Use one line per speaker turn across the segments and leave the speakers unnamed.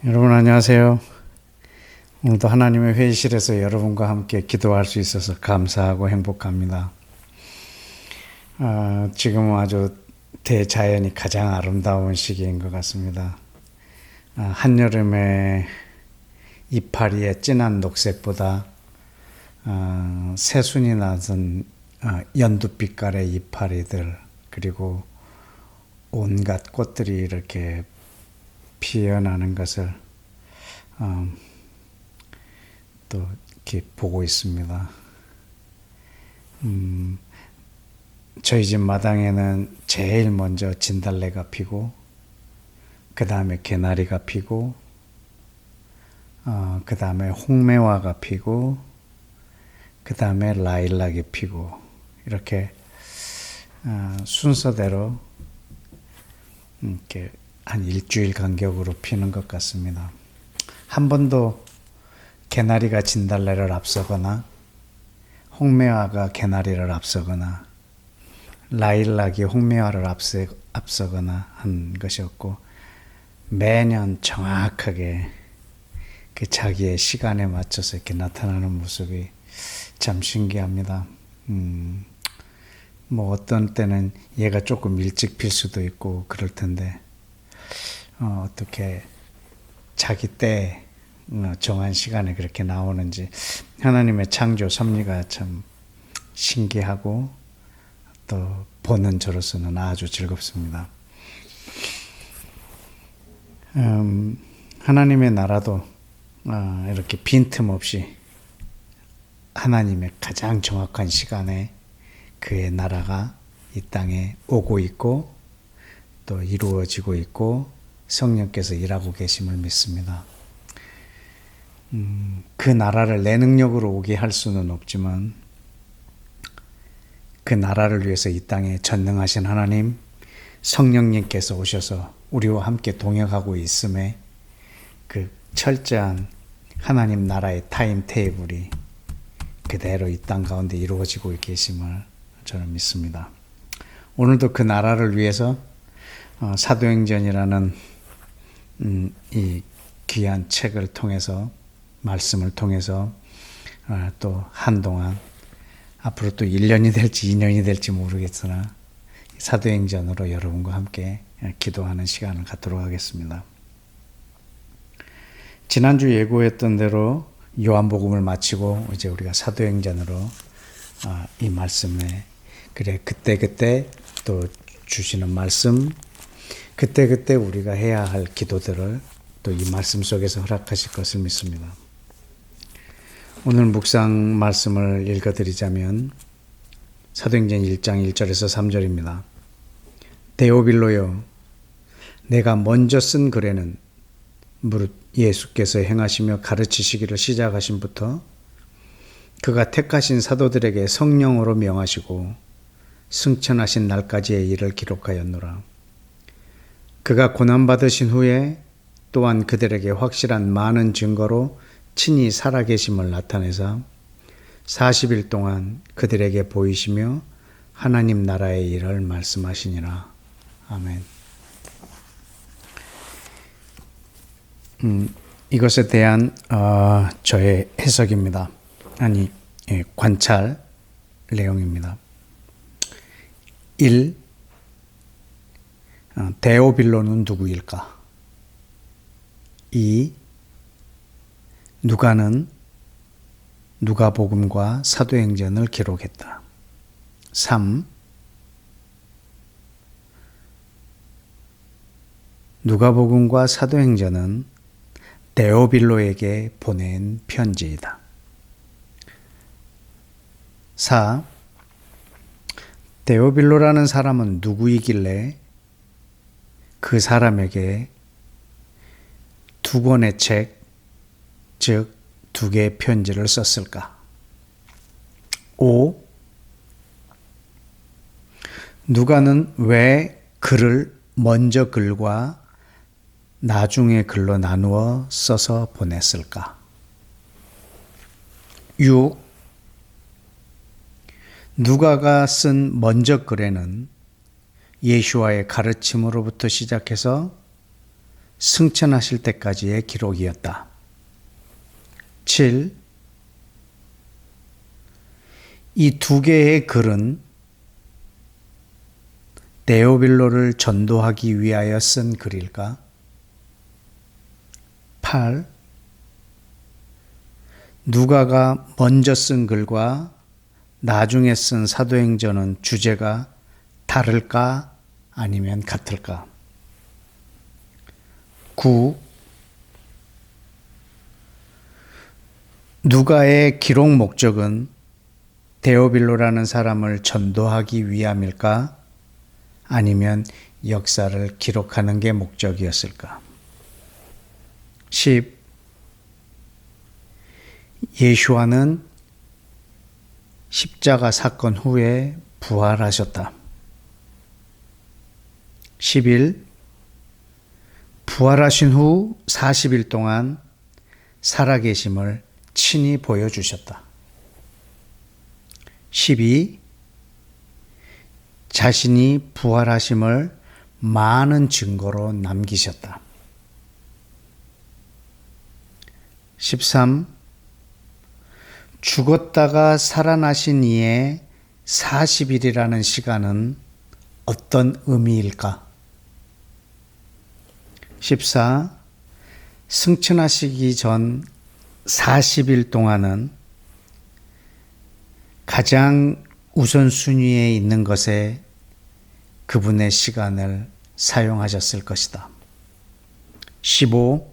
여러분 안녕하세요. 오늘도 하나님의 회의실에서 여러분과 함께 기도할 수 있어서 감사하고 행복합니다. 지금은 아주 대자연이 가장 아름다운 시기인 것 같습니다. 한여름의 이파리의 진한 녹색보다 새순이 나던 연두빛깔의 이파리들, 그리고 온갖 꽃들이 이렇게 피어나는 것을 또 이렇게 보고 있습니다. 저희 집 마당에는 제일 먼저 진달래가 피고, 그 다음에 개나리가 피고, 그 다음에 홍매화가 피고, 그 다음에 라일락이 피고, 이렇게 순서대로 이렇게 한 일주일 간격으로 피는 것 같습니다. 한 번도 개나리가 진달래를 앞서거나 홍매화가 개나리를 앞서거나 라일락이 홍매화를 앞서거나 한 것이 없고, 매년 정확하게 그 자기의 시간에 맞춰서 이렇게 나타나는 모습이 참 신기합니다. 뭐 어떤 때는 얘가 조금 일찍 필 수도 있고 그럴 텐데, 어떻게 자기 때 정한 시간에 그렇게 나오는지 하나님의 창조 섭리가 참 신기하고 또 보는 저로서는 아주 즐겁습니다. 하나님의 나라도 이렇게 빈틈없이 하나님의 가장 정확한 시간에 그의 나라가 이 땅에 오고 있고 또 이루어지고 있고 성령께서 일하고 계심을 믿습니다. 그 나라를 내 능력으로 오게 할 수는 없지만, 그 나라를 위해서 이 땅에 전능하신 하나님 성령님께서 오셔서 우리와 함께 동역하고 있음에 그 철저한 하나님 나라의 타임 테이블이 그대로 이 땅 가운데 이루어지고 계심을 저는 믿습니다. 오늘도 그 나라를 위해서 사도행전이라는 이 귀한 책을 통해서, 말씀을 통해서 또 한동안, 앞으로 또 1년이 될지 2년이 될지 모르겠으나 사도행전으로 여러분과 함께 기도하는 시간을 갖도록 하겠습니다. 지난주 예고했던 대로 요한복음을 마치고 이제 우리가 사도행전으로 이 말씀에 그때 또 주시는 말씀, 그때 우리가 해야 할 기도들을 또 이 말씀 속에서 허락하실 것을 믿습니다. 오늘 묵상 말씀을 읽어드리자면 사도행전 1장 1절에서 3절입니다. 데오빌로여, 내가 먼저 쓴 글에는 무릇 예수께서 행하시며 가르치시기를 시작하신부터 그가 택하신 사도들에게 성령으로 명하시고 승천하신 날까지의 일을 기록하였노라. 그가 고난받으신 후에 또한 그들에게 확실한 많은 증거로 친히 살아계심을 나타내사 40일 동안 그들에게 보이시며 하나님 나라의 일을 말씀하시니라. 아멘. 이것에 대한 저의 해석입니다. 관찰 내용입니다. 1. 데오빌로는 누구일까? 2. 누가는 누가복음과 사도행전을 기록했다. 3. 누가복음과 사도행전은 데오빌로에게 보낸 편지이다. 4. 데오빌로라는 사람은 누구이길래 그 사람에게 두 권의 책, 즉 두 개의 편지를 썼을까? 5. 누가는 왜 글을 먼저 글과 나중에 글로 나누어 써서 보냈을까? 6. 누가가 쓴 먼저 글에는 예수와의 가르침으로부터 시작해서 승천하실 때까지의 기록이었다. 7. 이 두 개의 글은 데오빌로를 전도하기 위하여 쓴 글일까? 8. 누가가 먼저 쓴 글과 나중에 쓴 사도행전은 주제가 다를까 아니면 같을까? 9. 누가의 기록 목적은 데오빌로라는 사람을 전도하기 위함일까? 아니면 역사를 기록하는 게 목적이었을까? 10. 예수와는 십자가 사건 후에 부활하셨다. 11. 부활하신 후 40일 동안 살아계심을 친히 보여주셨다. 12. 자신이 부활하심을 많은 증거로 남기셨다. 13. 죽었다가 살아나신 이의 40일이라는 시간은 어떤 의미일까? 14. 승천하시기 전 40일 동안은 가장 우선순위에 있는 것에 그분의 시간을 사용하셨을 것이다. 15.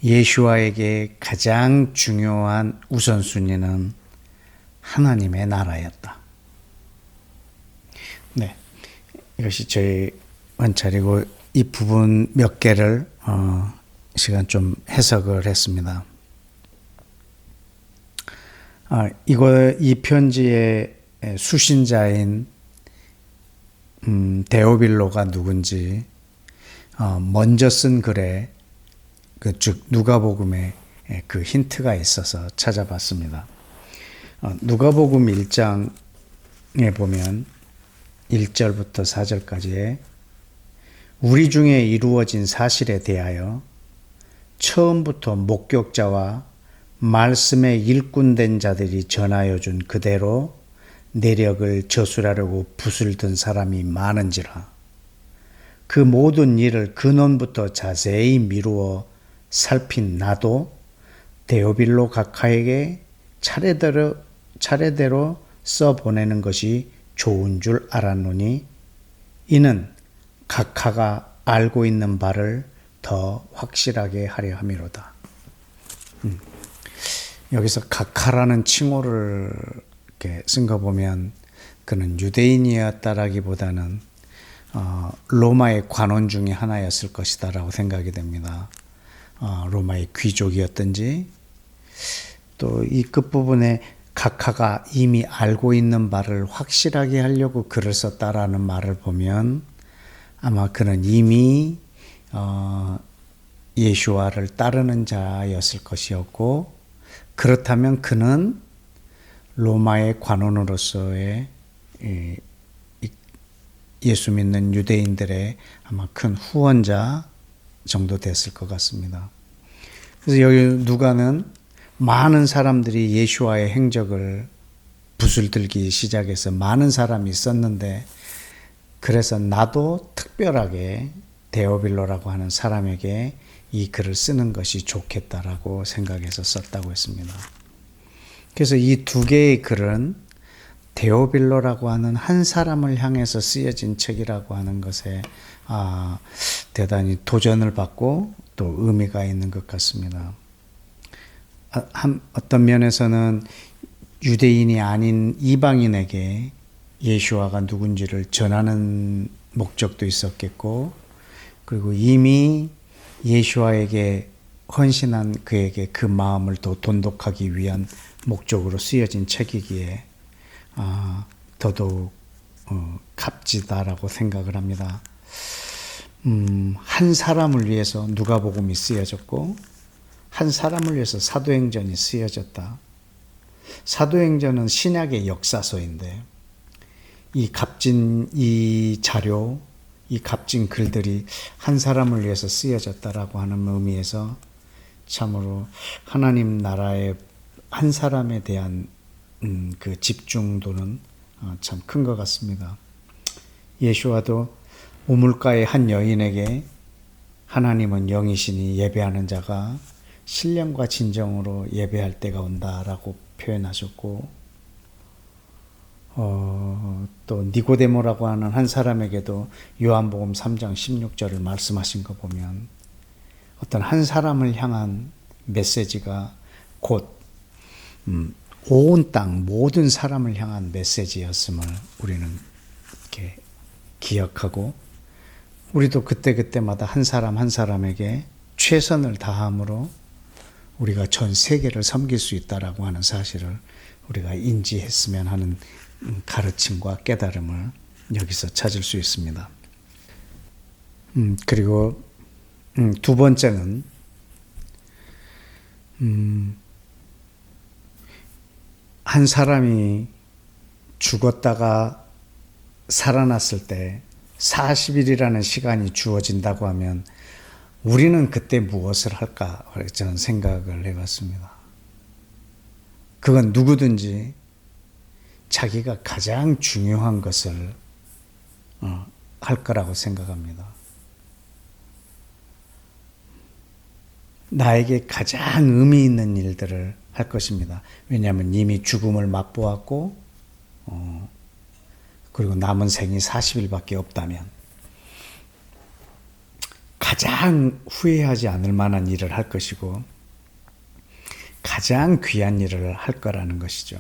예수와에게 가장 중요한 우선순위는 하나님의 나라였다. 네, 이것이 저희 원찰이고 이 부분 몇 개를 시간 좀 해석을 했습니다. 이 편지의 수신자인 데오빌로가 누군지 먼저 쓴 글에 즉 누가복음에 그 힌트가 있어서 찾아봤습니다. 누가복음 1장에 보면 1절부터 4절까지에 우리 중에 이루어진 사실에 대하여 처음부터 목격자와 말씀에 일꾼된 자들이 전하여 준 그대로 내력을 저술하려고 붓을 든 사람이 많은지라 그 모든 일을 근원부터 자세히 미루어 살핀 나도 데오빌로 각하에게 차례대로 써보내는 것이 좋은 줄 알았노니 이는 각하가 알고 있는 바를 더 확실하게 하려 함이로다. 여기서 각하라는 칭호를 이렇게 쓴 거 보면 그는 유대인이었다라기보다는 로마의 관원 중에 하나였을 것이다라고 생각이 됩니다. 로마의 귀족이었든지 또 이 끝부분에 각하가 이미 알고 있는 바를 확실하게 하려고 글을 썼다라는 말을 보면 아마 그는 이미 예수와를 따르는 자였을 것이었고 그렇다면 그는 로마의 관원으로서의 예수 믿는 유대인들의 아마 큰 후원자 정도 됐을 것 같습니다. 그래서 여기 누가는 많은 사람들이 예수와의 행적을 붓을 들기 시작해서 많은 사람이 있었는데 그래서 나도 특별하게 데오빌로라고 하는 사람에게 이 글을 쓰는 것이 좋겠다라고 생각해서 썼다고 했습니다. 그래서 이 두 개의 글은 데오빌로라고 하는 한 사람을 향해서 쓰여진 책이라고 하는 것에 대단히 도전을 받고 또 의미가 있는 것 같습니다. 어떤 면에서는 유대인이 아닌 이방인에게 예수와가 누군지를 전하는 목적도 있었겠고 그리고 이미 예수와에게 헌신한 그에게 그 마음을 더 돈독하기 위한 목적으로 쓰여진 책이기에 더더욱 값지다라고 생각을 합니다. 한 사람을 위해서 누가복음이 쓰여졌고 한 사람을 위해서 사도행전이 쓰여졌다. 사도행전은 신약의 역사서인데 이 값진 이 자료, 이 값진 글들이 한 사람을 위해서 쓰여졌다라고 하는 의미에서 참으로 하나님 나라의 한 사람에 대한 그 집중도는 참 큰 것 같습니다. 예수와도 우물가의 한 여인에게 하나님은 영이시니 예배하는 자가 신령과 진정으로 예배할 때가 온다라고 표현하셨고, 또 니고데모라고 하는 한 사람에게도 요한복음 3장 16절을 말씀하신 거 보면 어떤 한 사람을 향한 메시지가 곧 온 땅 모든 사람을 향한 메시지였음을 우리는 이렇게 기억하고, 우리도 그때그때마다 한 사람 한 사람에게 최선을 다함으로 우리가 전 세계를 섬길 수 있다라고 하는 사실을 우리가 인지했으면 하는 가르침과 깨달음을 여기서 찾을 수 있습니다. 그리고 두 번째는 한 사람이 죽었다가 살아났을 때 40일이라는 시간이 주어진다고 하면 우리는 그때 무엇을 할까 저는 생각을 해봤습니다. 그건 누구든지 자기가 가장 중요한 것을 할 거라고 생각합니다. 나에게 가장 의미 있는 일들을 할 것입니다. 왜냐하면 이미 죽음을 맛보았고 그리고 남은 생이 40일밖에 없다면 가장 후회하지 않을 만한 일을 할 것이고 가장 귀한 일을 할 거라는 것이죠.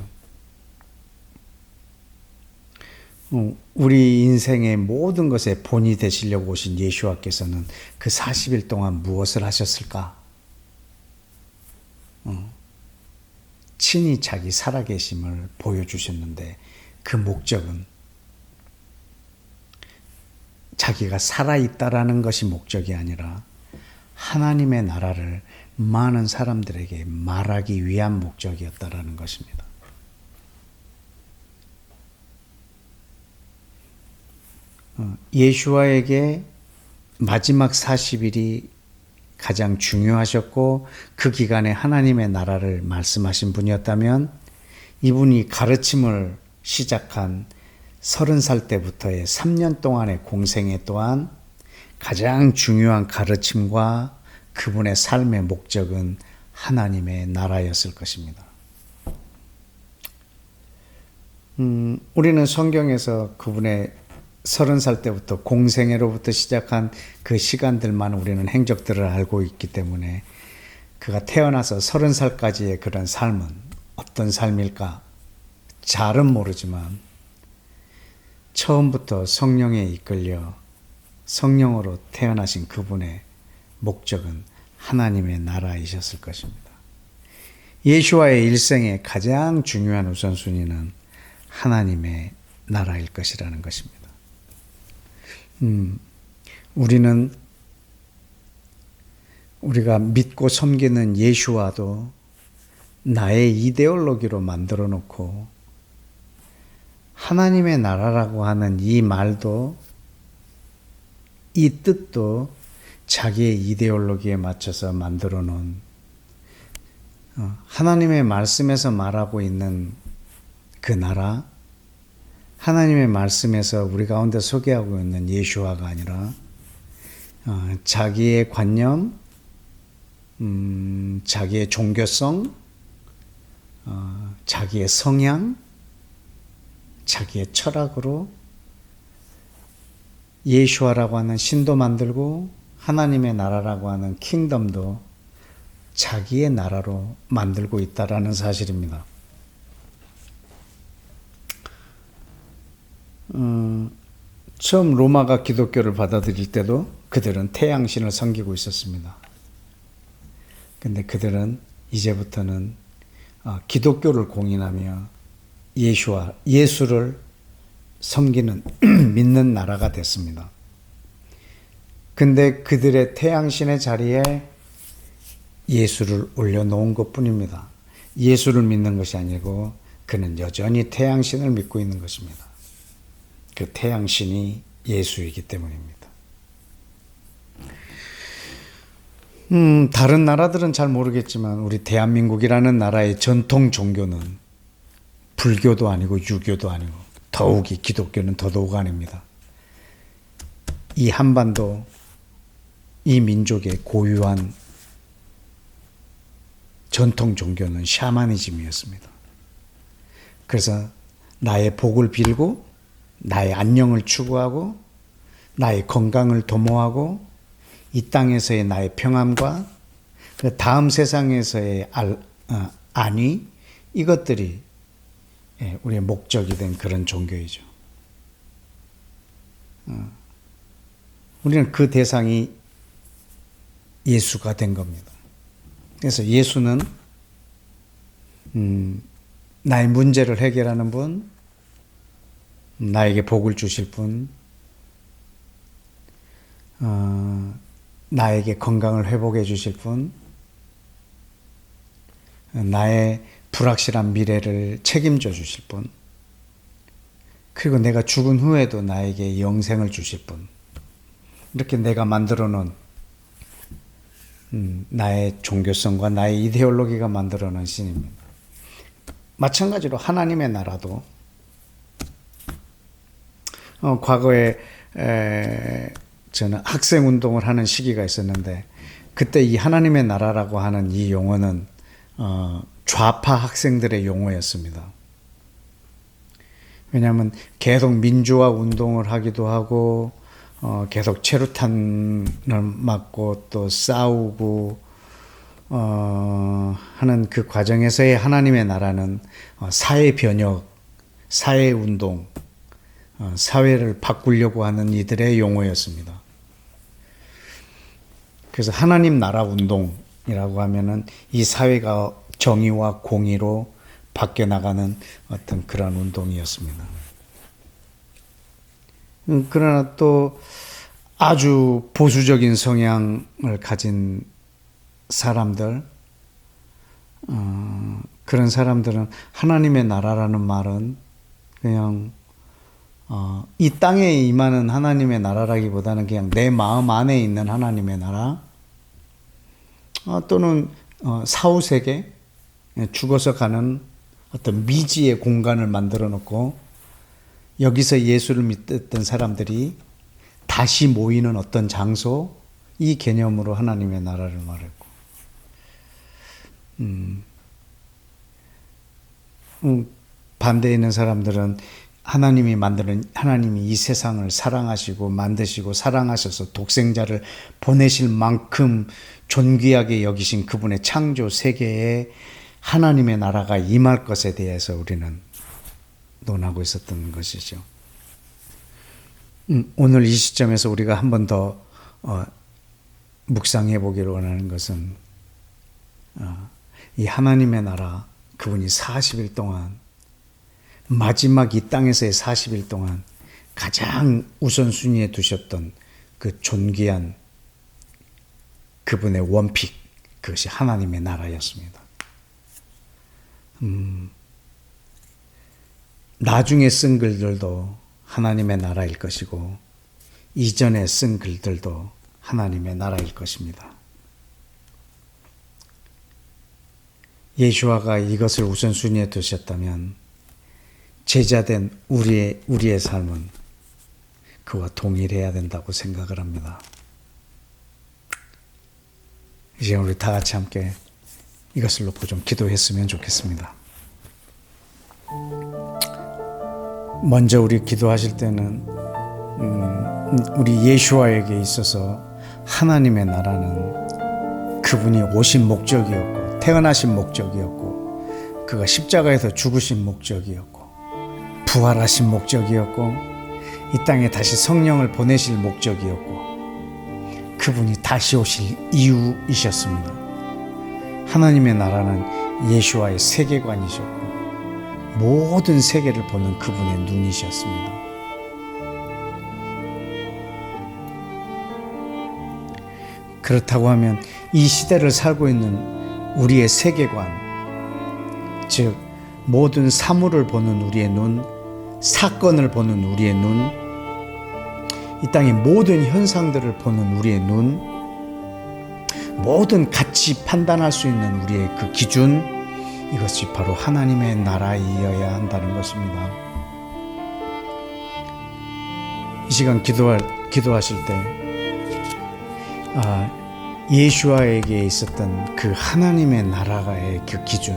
우리 인생의 모든 것에 본이 되시려고 오신 예수와께서는 그 40일 동안 무엇을 하셨을까? 친히 자기 살아계심을 보여주셨는데 그 목적은 자기가 살아있다라는 것이 목적이 아니라 하나님의 나라를 많은 사람들에게 말하기 위한 목적이었다라는 것입니다. 예수와에게 마지막 40일이 가장 중요하셨고 그 기간에 하나님의 나라를 말씀하신 분이었다면 이분이 가르침을 시작한 30살 때부터의 3년 동안의 공생애 또한 가장 중요한 가르침과 그분의 삶의 목적은 하나님의 나라였을 것입니다. 우리는 성경에서 그분의 30살 때부터 공생애로부터 시작한 그 시간들만 우리는 행적들을 알고 있기 때문에 그가 태어나서 30살까지의 그런 삶은 어떤 삶일까? 잘은 모르지만 처음부터 성령에 이끌려 성령으로 태어나신 그분의 목적은 하나님의 나라이셨을 것입니다. 예수와의 일생의 가장 중요한 우선순위는 하나님의 나라일 것이라는 것입니다. 우리는 우리가 믿고 섬기는 예수와도 나의 이데올로기로 만들어 놓고 하나님의 나라라고 하는 이 말도 이 뜻도 자기의 이데올로기에 맞춰서 만들어 놓은 하나님의 말씀에서 말하고 있는 그 나라, 하나님의 말씀에서 우리 가운데 소개하고 있는 예수와가 아니라 자기의 관념, 자기의 종교성, 자기의 성향, 자기의 철학으로 예수와라고 하는 신도 만들고 하나님의 나라라고 하는 킹덤도 자기의 나라로 만들고 있다라는 사실입니다. 처음 로마가 기독교를 받아들일 때도 그들은 태양신을 섬기고 있었습니다. 근데 그들은 이제부터는 기독교를 공인하며 예수를 섬기는 믿는 나라가 됐습니다. 근데 그들의 태양신의 자리에 예수를 올려놓은 것뿐입니다. 예수를 믿는 것이 아니고 그는 여전히 태양신을 믿고 있는 것입니다. 그 태양신이 예수이기 때문입니다. 다른 나라들은 잘 모르겠지만 우리 대한민국이라는 나라의 전통 종교는 불교도 아니고 유교도 아니고 더욱이 기독교는 더더욱 아닙니다. 이 한반도, 이 민족의 고유한 전통 종교는 샤머니즘이었습니다. 그래서 나의 복을 빌고 나의 안녕을 추구하고 나의 건강을 도모하고 이 땅에서의 나의 평안과 그 다음 세상에서의 안위, 이것들이 우리의 목적이 된 그런 종교이죠. 우리는 그 대상이 예수가 된 겁니다. 그래서 예수는 나의 문제를 해결하는 분, 나에게 복을 주실 분, 나에게 건강을 회복해 주실 분, 나의 불확실한 미래를 책임져 주실 분, 그리고 내가 죽은 후에도 나에게 영생을 주실 분, 이렇게 내가 만들어 놓은 나의 종교성과 나의 이데올로기가 만들어 놓은 신입니다. 마찬가지로 하나님의 나라도 과거에 저는 학생 운동을 하는 시기가 있었는데 그때 이 하나님의 나라라고 하는 이 용어는 좌파 학생들의 용어였습니다. 왜냐하면 계속 민주화 운동을 하기도 하고 계속 최루탄을 맞고 또 싸우고 하는 그 과정에서의 하나님의 나라는 사회 변혁, 사회 운동, 사회를 바꾸려고 하는 이들의 용어였습니다. 그래서 하나님 나라 운동이라고 하면은 이 사회가 정의와 공의로 바뀌어 나가는 어떤 그런 운동이었습니다. 그러나 또 아주 보수적인 성향을 가진 사람들, 그런 사람들은 하나님의 나라라는 말은 그냥 이 땅에 임하는 하나님의 나라라기보다는 그냥 내 마음 안에 있는 하나님의 나라, 또는 사후세계, 죽어서 가는 어떤 미지의 공간을 만들어 놓고 여기서 예수를 믿었던 사람들이 다시 모이는 어떤 장소, 이 개념으로 하나님의 나라를 말했고, 반대에 있는 사람들은 하나님이 이 세상을 사랑하시고 만드시고 사랑하셔서 독생자를 보내실 만큼 존귀하게 여기신 그분의 창조 세계에 하나님의 나라가 임할 것에 대해서 우리는 논하고 있었던 것이죠. 오늘 이 시점에서 우리가 한 번 더 묵상해 보기를 원하는 것은 이 하나님의 나라, 그분이 40일 동안, 마지막 이 땅에서의 40일 동안 가장 우선순위에 두셨던 그 존귀한 그분의 원픽, 그것이 하나님의 나라였습니다. 나중에 쓴 글들도 하나님의 나라일 것이고 이전에 쓴 글들도 하나님의 나라일 것입니다. 예수와가 이것을 우선순위에 두셨다면 제자된 우리의 삶은 그와 동일해야 된다고 생각을 합니다. 이제 우리 다 같이 함께 이것을 놓고 좀 기도했으면 좋겠습니다. 먼저 우리 기도하실 때는 우리 예수와에게 있어서 하나님의 나라는 그분이 오신 목적이었고 태어나신 목적이었고 그가 십자가에서 죽으신 목적이었고 부활하신 목적이었고 이 땅에 다시 성령을 보내실 목적이었고 그분이 다시 오실 이유이셨습니다. 하나님의 나라는 예수와의 세계관이셨고 모든 세계를 보는 그분의 눈이셨습니다. 그렇다고 하면 이 시대를 살고 있는 우리의 세계관, 즉 모든 사물을 보는 우리의 눈, 사건을 보는 우리의 눈, 이 땅의 모든 현상들을 보는 우리의 눈, 모든 가치 판단할 수 있는 우리의 그 기준, 이것이 바로 하나님의 나라이어야 한다는 것입니다. 이 시간 기도하실 때 예수아에게 있었던 그 하나님의 나라의 그 기준,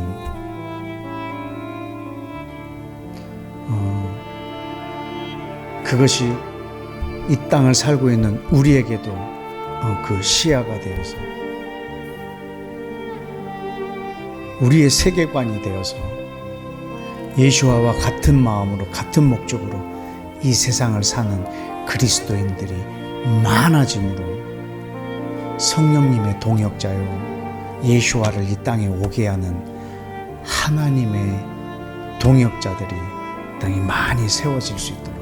그것이 이 땅을 살고 있는 우리에게도 그 시야가 되어서 우리의 세계관이 되어서 예수와와 같은 마음으로 같은 목적으로 이 세상을 사는 그리스도인들이 많아짐으로 성령님의 동역자요 예수와를 이 땅에 오게 하는 하나님의 동역자들이 땅에 많이 세워질 수 있도록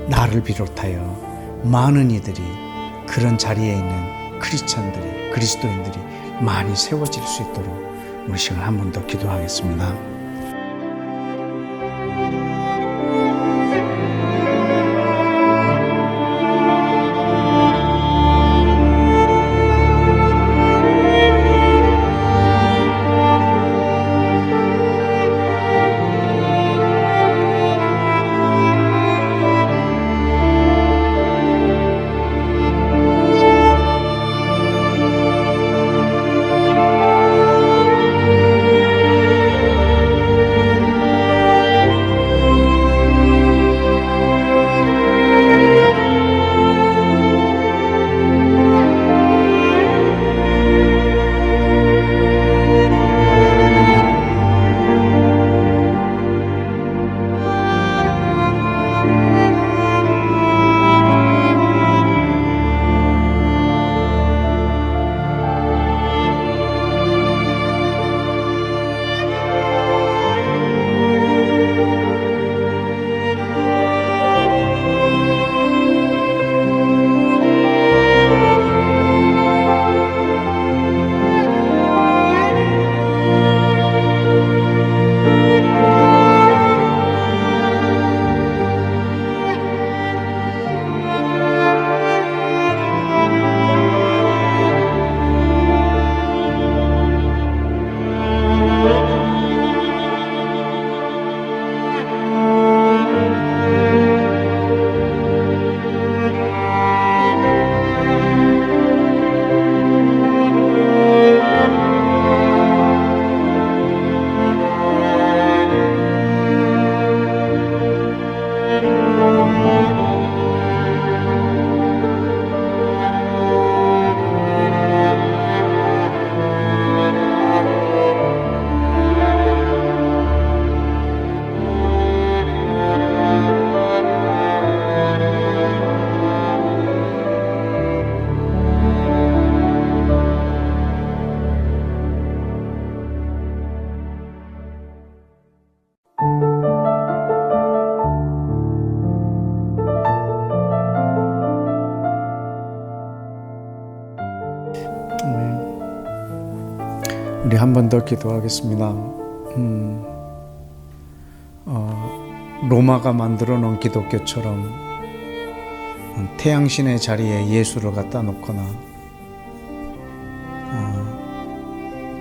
나를 비롯하여 많은 이들이 그런 자리에 있는 크리스찬들이 그리스도인들이 많이 세워질 수 있도록 우리 시간 한 번 더 기도하겠습니다. 우리 한 번 더 기도하겠습니다. 로마가 만들어 놓은 기독교처럼 태양신의 자리에 예수를 갖다 놓거나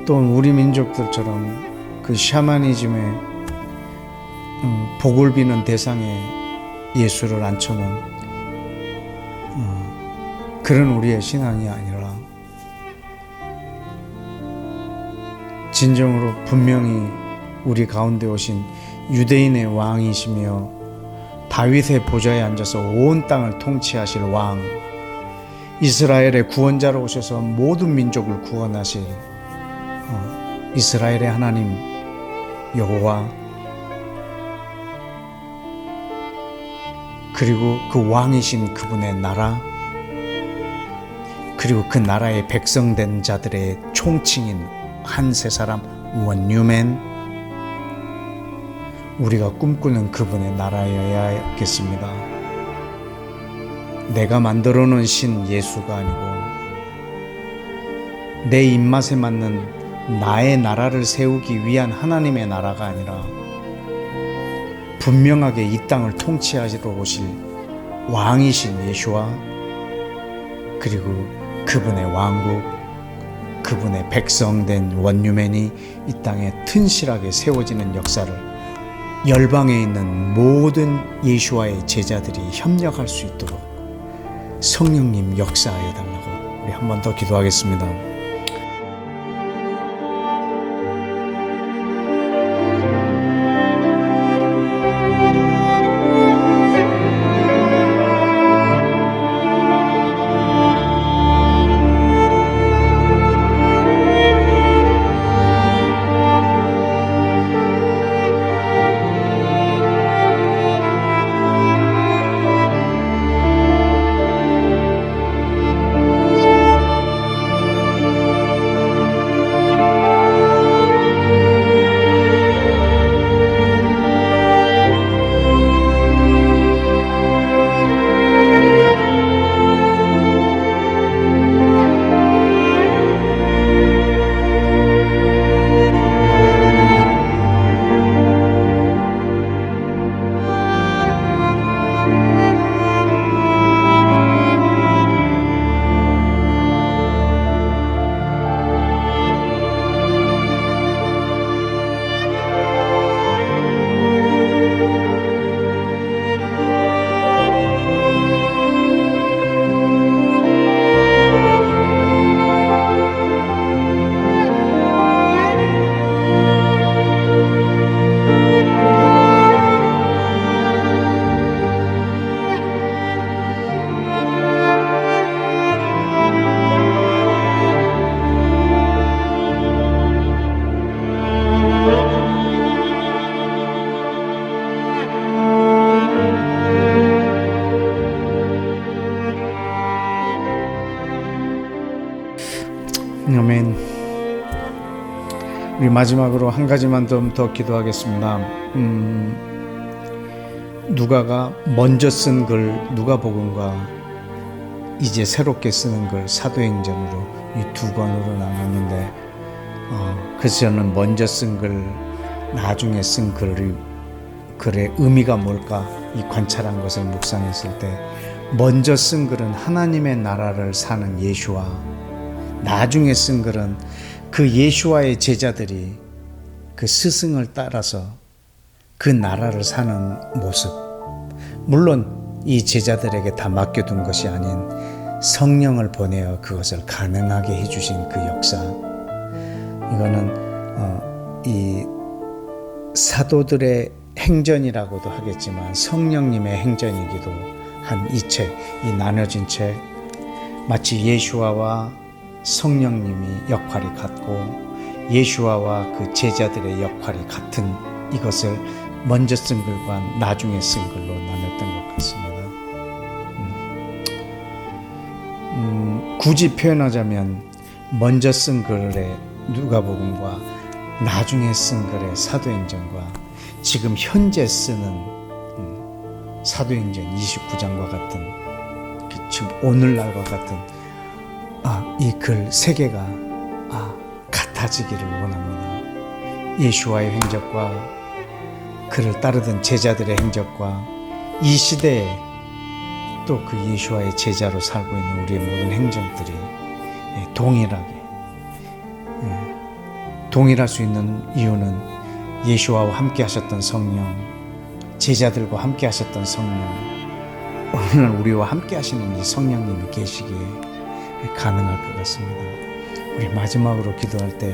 또 우리 민족들처럼 그 샤머니즘의 복을 비는 대상에 예수를 앉혀놓은 그런 우리의 신앙이 아니라 진정으로 분명히 우리 가운데 오신 유대인의 왕이시며 다윗의 보좌에 앉아서 온 땅을 통치하실 왕, 이스라엘의 구원자로 오셔서 모든 민족을 구원하실 이스라엘의 하나님 여호와, 그리고 그 왕이신 그분의 나라, 그리고 그 나라의 백성된 자들의 총칭인 한 세 사람 원유맨, 우리가 꿈꾸는 그분의 나라여야겠습니다. 내가 만들어 놓은 신 예수가 아니고 내 입맛에 맞는 나의 나라를 세우기 위한 하나님의 나라가 아니라 분명하게 이 땅을 통치하시러 오실 왕이신 예수와 그리고 그분의 왕국, 그분의 백성된 원유맨이 이 땅에 튼실하게 세워지는 역사를 열방에 있는 모든 예수와의 제자들이 협력할 수 있도록 성령님 역사하여 달라고 우리 한 번 더 기도하겠습니다. 아멘. 우리 마지막으로 한 가지만 더 기도하겠습니다. 누가가 먼저 쓴 글 누가복음과 이제 새롭게 쓰는 글 사도행전으로 이 두 권으로 나눴는데 그래서 저는 먼저 쓴 글, 나중에 쓴 글의 의미가 뭘까 이 관찰한 것을 묵상했을 때 먼저 쓴 글은 하나님의 나라를 사는 예수와 나중에 쓴 글은 그 예수와의 제자들이 그 스승을 따라서 그 나라를 사는 모습. 물론 이 제자들에게 다 맡겨둔 것이 아닌 성령을 보내어 그것을 가능하게 해주신 그 역사. 이거는 이 사도들의 행전이라고도 하겠지만 성령님의 행전이기도 한 이 책, 이 나눠진 책, 마치 예수와와 성령님이 역할이 같고 예수와와 그 제자들의 역할이 같은 이것을 먼저 쓴 글과 나중에 쓴 글로 나눴던 것 같습니다. 굳이 표현하자면 먼저 쓴 글의 누가복음과 나중에 쓴 글의 사도행전과 지금 현재 쓰는 사도행전 29장과 같은 지금 오늘날과 같은 이 글 세 개가 같아지기를 원합니다. 예수와의 행적과 그를 따르던 제자들의 행적과 이 시대에 또 그 예수와의 제자로 살고 있는 우리의 모든 행적들이 동일하게 동일할 수 있는 이유는 예수와 함께 하셨던 성령, 제자들과 함께 하셨던 성령, 오늘 우리와 함께 하시는 이 성령님이 계시기에 가능할 것 같습니다. 우리 마지막으로 기도할 때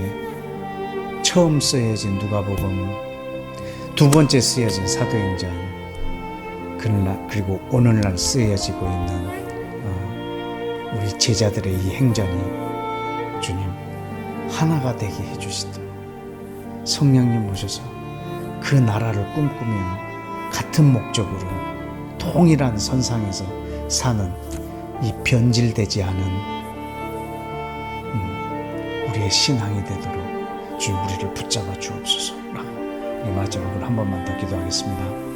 처음 쓰여진 누가복음, 두 번째 쓰여진 사도행전, 그리고 오늘날 쓰여지고 있는 우리 제자들의 이 행전이 주님 하나가 되게 해주시도록 성령님 오셔서 그 나라를 꿈꾸며 같은 목적으로 동일한 선상에서 사는 이 변질되지 않은 우리의 신앙이 되도록 주님 우리를 붙잡아 주옵소서라고 우리 마지막으로 한 번만 더 기도하겠습니다.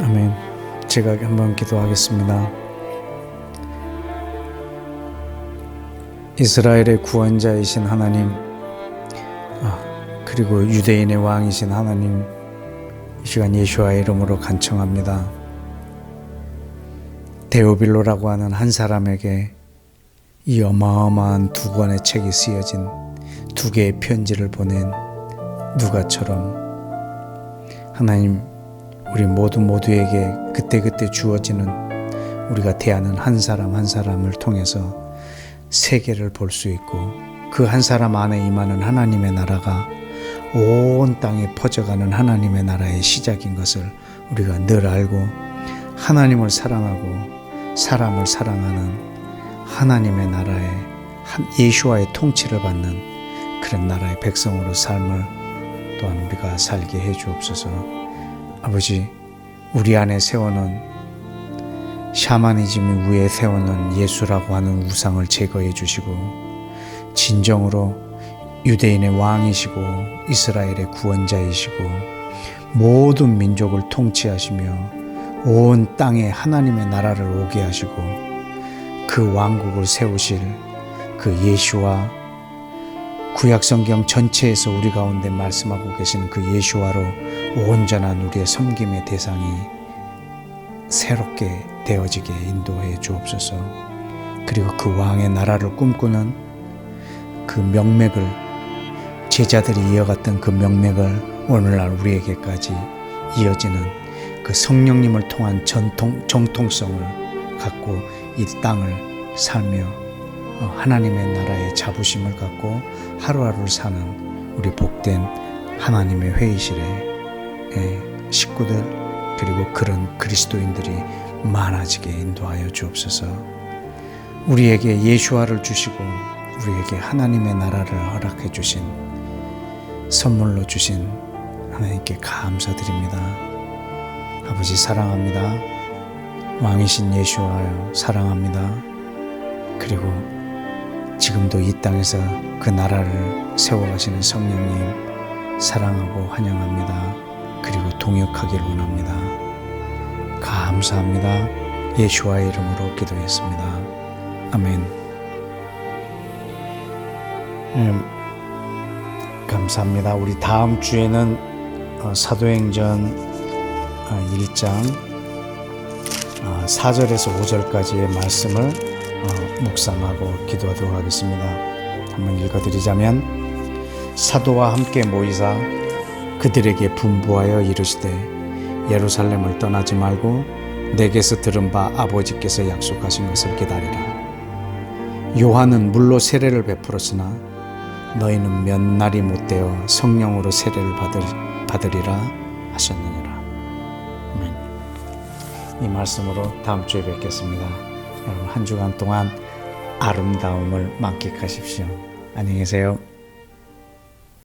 아멘. 제가 한번 기도하겠습니다. 이스라엘의 구원자이신 하나님, 그리고 유대인의 왕이신 하나님, 이 시간 예수와의 이름으로 간청합니다. 데오빌로라고 하는 한 사람에게 이 어마어마한 두 권의 책이 쓰여진 두 개의 편지를 보낸 누가처럼 하나님, 우리 모두에게 그때그때 주어지는 우리가 대하는 한 사람 한 사람을 통해서 세계를 볼 수 있고 그 한 사람 안에 임하는 하나님의 나라가 온 땅에 퍼져가는 하나님의 나라의 시작인 것을 우리가 늘 알고 하나님을 사랑하고 사람을 사랑하는 하나님의 나라의 예수와의 통치를 받는 그런 나라의 백성으로 삶을 또한 우리가 살게 해 주옵소서. 아버지, 우리 안에 세워놓은 샤머니즘 위에 세워놓은 예수라고 하는 우상을 제거해 주시고 진정으로 유대인의 왕이시고 이스라엘의 구원자이시고 모든 민족을 통치하시며 온 땅에 하나님의 나라를 오게 하시고 그 왕국을 세우실 그 예수와 구약성경 전체에서 우리 가운데 말씀하고 계신 그 예수와로 온전한 우리의 섬김의 대상이 새롭게 되어지게 인도해 주옵소서. 그리고 그 왕의 나라를 꿈꾸는 그 명맥을, 제자들이 이어갔던 그 명맥을 오늘날 우리에게까지 이어지는 그 성령님을 통한 정통성을 갖고 이 땅을 살며 하나님의 나라의 자부심을 갖고 하루하루를 사는 우리 복된 하나님의 회의실의 식구들, 그리고 그런 그리스도인들이 많아지게 인도하여 주옵소서. 우리에게 예수와를 주시고 우리에게 하나님의 나라를 허락해 주신, 선물로 주신 하나님께 감사드립니다. 아버지, 사랑합니다. 왕이신 예수와여 사랑합니다. 그리고 지금도 이 땅에서 그 나라를 세워가시는 성령님 사랑하고 환영합니다. 그리고 동역하길 원합니다. 감사합니다. 예수와의 이름으로 기도했습니다. 아멘. 감사합니다. 우리 다음 주에는 사도행전 1장 4절에서 5절까지의 말씀을 묵상하고 기도하도록 하겠습니다. 한번 읽어드리자면, 사도와 함께 모이사 그들에게 분부하여 이르시되 예루살렘을 떠나지 말고 내게서 들은 바 아버지께서 약속하신 것을 기다리라. 요한은 물로 세례를 베풀었으나 너희는 몇 날이 못되어 성령으로 세례를 받으리라 하셨느니라. 아멘. 이 말씀으로 다음 주에 뵙겠습니다. 여러분, 한 주간 동안 아름다움을 만끽하십시오. 안녕히 계세요.